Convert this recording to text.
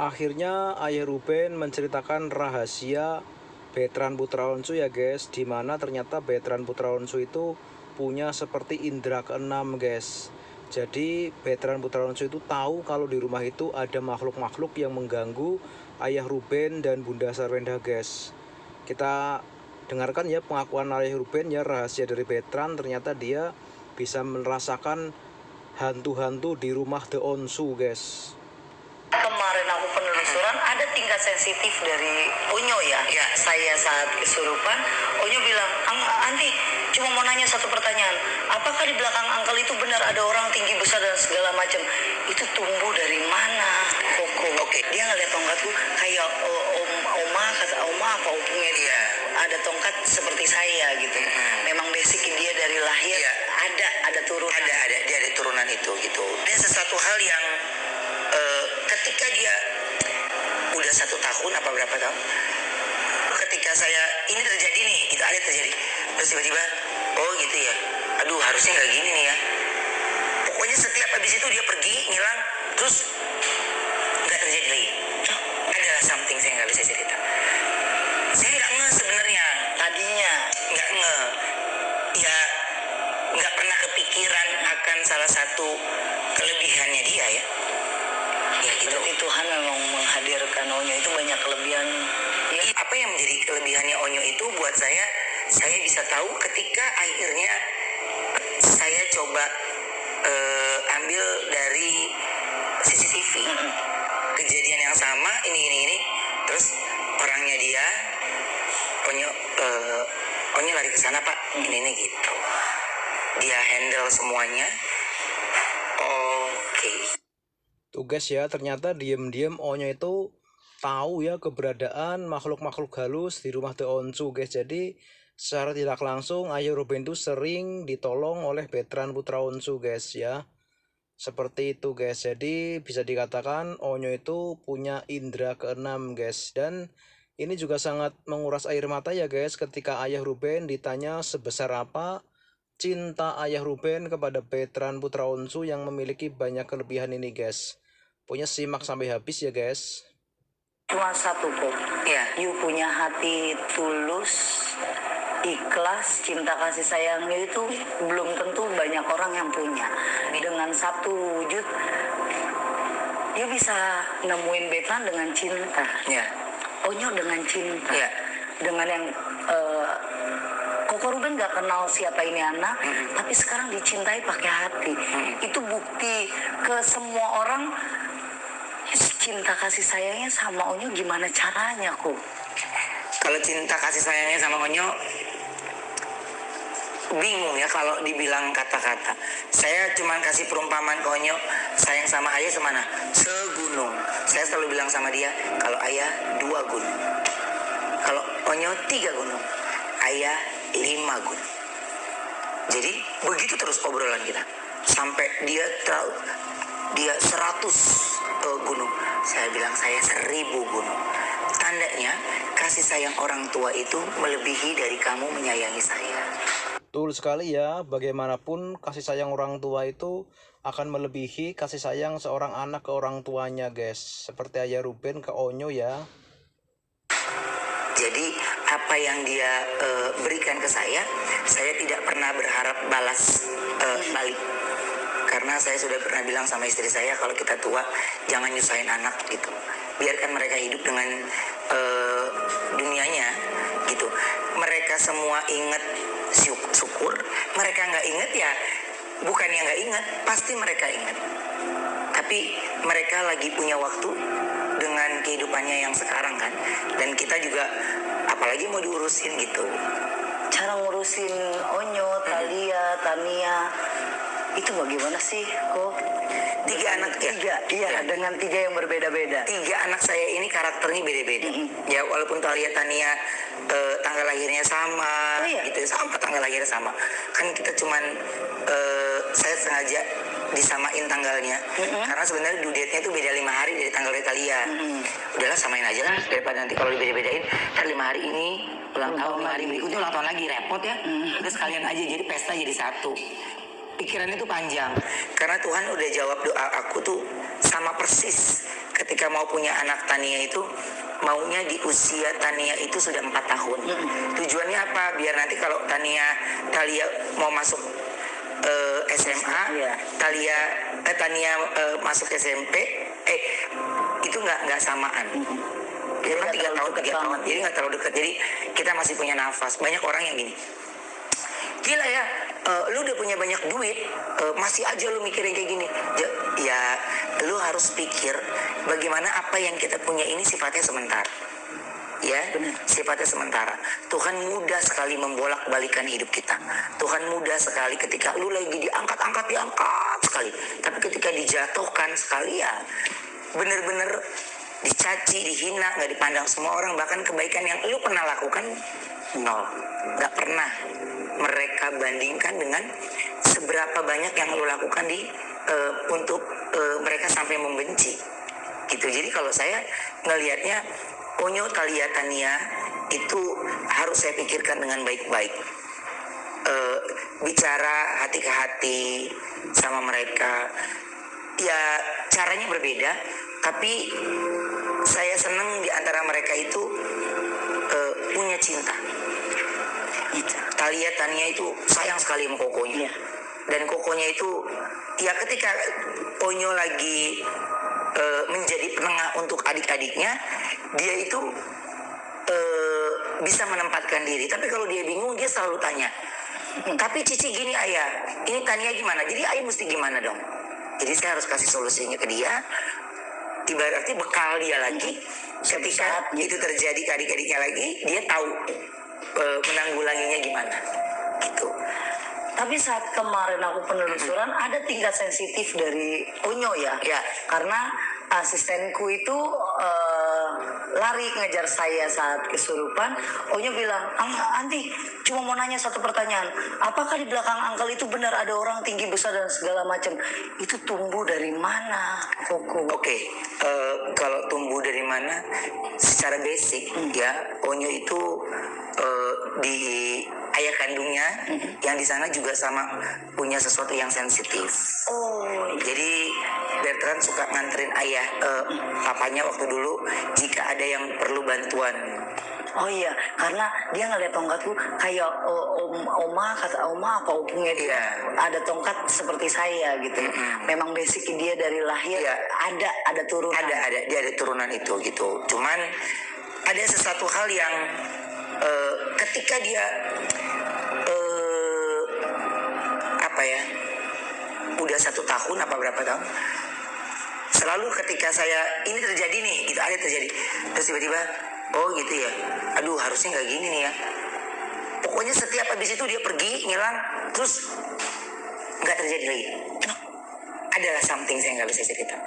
Akhirnya Ayah Ruben menceritakan rahasia Betran Putra Onsu ya guys, dimana ternyata Betran Putra Onsu itu punya seperti indera keenam guys. Jadi Betran Putra Onsu itu tahu kalau di rumah itu ada makhluk-makhluk yang mengganggu Ayah Ruben dan Bunda Sarwenda guys. Kita dengarkan ya pengakuan Ayah Ruben ya, rahasia dari Betran. Ternyata dia bisa merasakan hantu-hantu di rumah The Onsu guys. Kemarin aku penelusuran ada tingkat sensitif dari Onyo ya. Saya saat kesurupan, Onyo bilang, Anti cuma mau nanya satu pertanyaan. Apakah di belakang Angkel itu benar ada orang tinggi besar dan segala macam? Itu tumbuh dari mana? Koko. Oke. Dia ngeliat tongkatku kayak oma, kata oma apa opungnya dia. Ada tongkat seperti saya gitu. Memang basic dia dari lahir. Ada turunan. Ada dia ada turunan itu gitu. Dan sesuatu hal yang ketika dia udah 1 tahun apa berapa tahun, ketika saya ini terjadi nih, itu ada terjadi, terus tiba-tiba oh gitu ya, aduh harusnya nggak gini nih ya. Pokoknya setiap habis itu dia pergi ngilang, terus nggak terjadi lagi. Adalah something saya nggak bisa cerita. Saya nggak ngeh sebenarnya tadinya, nggak ngeh ya, nggak pernah kepikiran akan salah satu kelebihannya dia ya. Ya gitu. Berarti Tuhan memang menghadirkan Onyo itu banyak kelebihan. Ya. Apa yang menjadi kelebihannya Onyo itu buat saya bisa tahu ketika akhirnya saya coba ambil dari CCTV kejadian yang sama ini terus orangnya dia Onyo lari ke sana Pak ini gitu, dia handle semuanya. Oke. Tuh guys ya, ternyata diam-diam Onyo itu tahu ya keberadaan makhluk-makhluk halus di rumah The Onsu guys. Jadi secara tidak langsung Ayah Ruben itu sering ditolong oleh Betran Putra Onsu guys ya. Seperti itu guys. Jadi bisa dikatakan Onyo itu punya indera keenam guys. Dan ini juga sangat menguras air mata ya guys, ketika Ayah Ruben ditanya sebesar apa cinta Ayah Ruben kepada Betran Putra Onsu yang memiliki banyak kelebihan ini guys. Punya simak sampai habis ya guys. Cuma satu kok. Ya. You punya hati tulus, ikhlas, cinta kasih sayangnya itu belum tentu banyak orang yang punya. Dengan satu wujud, you bisa nemuin Betran dengan cinta. Ya. Onyo dengan cinta. Ya. Dengan yang Koko Ruben gak kenal siapa ini anak, tapi sekarang dicintai pakai hati. Itu bukti ke semua orang. Cinta kasih sayangnya sama Onyo gimana caranya kok? Kalau cinta kasih sayangnya sama Onyo bingung ya kalau dibilang kata-kata. Saya cuma kasih perumpamaan ke Onyo, sayang sama ayah semana? Segunung. Saya selalu bilang sama dia, kalau ayah 2 gunung, kalau Onyo 3 gunung, ayah 5 gunung. Jadi begitu terus obrolan kita sampai dia tahu dia 100 gunung. Saya bilang saya 1000 gunung. Tandanya kasih sayang orang tua itu melebihi dari kamu menyayangi saya. Betul sekali ya, bagaimanapun kasih sayang orang tua itu akan melebihi kasih sayang seorang anak ke orang tuanya guys. Seperti Ayah Ruben ke Onyo ya. Jadi apa yang dia berikan ke saya tidak pernah berharap balas balik. Karena saya sudah pernah bilang sama istri saya, kalau kita tua jangan nyusahin anak gitu. Biarkan mereka hidup dengan dunianya gitu. Mereka semua ingat syukur, mereka nggak ingat ya bukannya nggak ingat, pasti mereka ingat. Tapi mereka lagi punya waktu dengan kehidupannya yang sekarang kan. Dan kita juga apalagi mau diurusin gitu. Cara ngurusin Onyo, Thalia, Tania itu bagaimana sih kok? 3 anak ya? Iya, dengan 3 yang berbeda-beda. 3 anak saya ini karakternya beda-beda. Ya walaupun Thalia, Tania tanggal lahirnya sama, gitu sama tanggal lahirnya sama. Kan kita cuman saya sengaja disamain tanggalnya, karena sebenarnya due date-nya itu beda 5 hari dari tanggal Thalia. Udahlah samain aja lah daripada nanti kalau dibeda-bedain, ntar 5 hari ini ulang tahun, 5 hari berikutnya ulang tahun lagi repot ya. Kita sekalian aja jadi pesta jadi satu. Pikirannya tuh panjang karena Tuhan udah jawab doa aku tuh sama persis ketika ketika mau punya anak Tania itu maunya di usia Tania itu sudah 4 tahun. Tujuannya apa? Biar nanti kalau Talia mau masuk SMA, Tania masuk SMP, itu nggak samaan. Dia kan 3 tahun, jadi nggak terlalu dekat. Jadi kita masih punya nafas. Banyak orang yang gini, gila ya, lu udah punya banyak duit, masih aja lu mikirin kayak gini. Ya, lu harus pikir bagaimana apa yang kita punya ini sifatnya sementara. Ya, sifatnya sementara. Tuhan mudah sekali membolak-balikan hidup kita. Tuhan mudah sekali ketika lu lagi diangkat sekali. Tapi ketika dijatuhkan sekali ya, bener-bener dicaci, dihina, nggak dipandang semua orang. Bahkan kebaikan yang lu pernah lakukan nol, nggak pernah mereka bandingkan dengan seberapa banyak yang lu lakukan untuk mereka sampai membenci gitu. Jadi kalau saya ngelihatnya Onyo, Thalia, Tania itu harus saya pikirkan dengan baik-baik, bicara hati ke hati sama mereka. Ya caranya berbeda, tapi saya senang di antara mereka itu punya cinta. Thalia, Tania itu sayang sekali sama kokonya. Dan kokonya itu ya ketika Onyo lagi menjadi penengah untuk adik-adiknya, dia itu bisa menempatkan diri. Tapi kalau dia bingung, dia selalu tanya, tapi Cici gini ayah, ini Tania gimana? Jadi ayah mesti gimana dong? Jadi saya harus kasih solusinya ke dia, ibaratnya bekal dia lagi. Ketika itu terjadi ke adik-adiknya lagi, dia tahu menanggulanginya gimana gitu. Tapi saat kemarin aku penelusuran ada tingkat sensitif dari Onyo ya. Karena asistenku itu lari ngejar saya saat kesurupan. Onyo bilang, Anti cuma mau nanya satu pertanyaan, apakah di belakang Angkel itu benar ada orang tinggi besar dan segala macam? Itu tumbuh dari mana, Koko? Oke, kalau tumbuh dari mana? Secara basic ya, Onyo itu di ayah kandungnya yang di sana juga sama punya sesuatu yang sensitif. Jadi Bertrand suka nganterin ayah papanya waktu dulu jika ada yang perlu bantuan. Oh iya, karena dia ngeliat tongkatku kayak kata oma apa opungnya dia ada tongkat seperti saya gitu. Memang basic dia dari lahir ada turunan. Ada dia ada turunan itu gitu. Cuman ada sesuatu hal yang ketika dia udah 1 tahun apa berapa tahun, selalu ketika saya ini terjadi nih gitu, ada terjadi, terus tiba-tiba oh gitu ya, aduh harusnya nggak gini nih ya. Pokoknya setiap habis itu dia pergi ngilang, terus nggak terjadi lagi. Adalah something saya nggak bisa cerita.